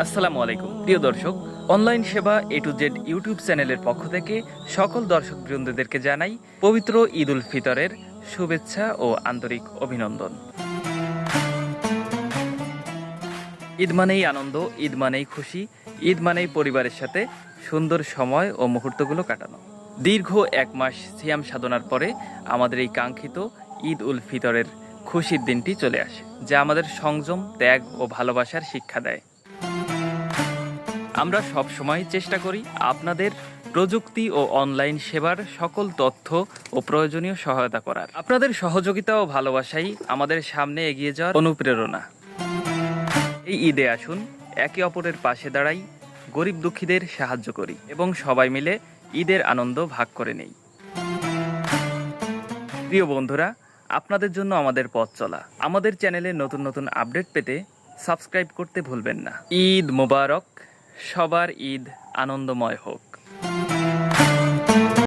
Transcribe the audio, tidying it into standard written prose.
আসসালামু আলাইকুম প্রিয় দর্শক, অনলাইন সেবা এ টু জেড ইউটিউব চ্যানেলের পক্ষ থেকে সকল দর্শক বৃন্দদেরকে জানাই পবিত্র ঈদ উল ফিতরের শুভেচ্ছা ও আন্তরিক অভিনন্দন। ঈদ মানেই আনন্দ, ঈদ মানেই খুশি, ঈদ মানেই পরিবারের সাথে সুন্দর সময় ও মুহূর্তগুলো কাটানো। দীর্ঘ এক মাস সিয়াম সাধনার পরে আমাদের এই কাঙ্ক্ষিত ঈদ উল ফিতরের খুশির দিনটি চলে আসে, যা আমাদের সংযম, ত্যাগ ও ভালোবাসার শিক্ষা দেয়। আমরা সব সময় চেষ্টা করি আপনাদের প্রযুক্তি ও অনলাইন সেবার সকল তথ্য ও প্রয়োজনীয় সহায়তা করার। আপনাদের সহযোগিতা ও ভালোবাসাই আমাদের সামনে এগিয়ে যাওয়ার অনুপ্রেরণা। এই ঈদে আসুন একে অপরের পাশে দাঁড়াই, গরিব দুঃখীদের সাহায্য করি এবং সবাই মিলে ঈদের আনন্দ ভাগ করে নেই। প্রিয় বন্ধুরা, আপনাদের জন্য আমাদের পথ চলা। আমাদের চ্যানেলে নতুন নতুন আপডেট পেতে সাবস্ক্রাইব করতে ভুলবেন না। ঈদ মোবারক, সবার ঈদ আনন্দময় হোক।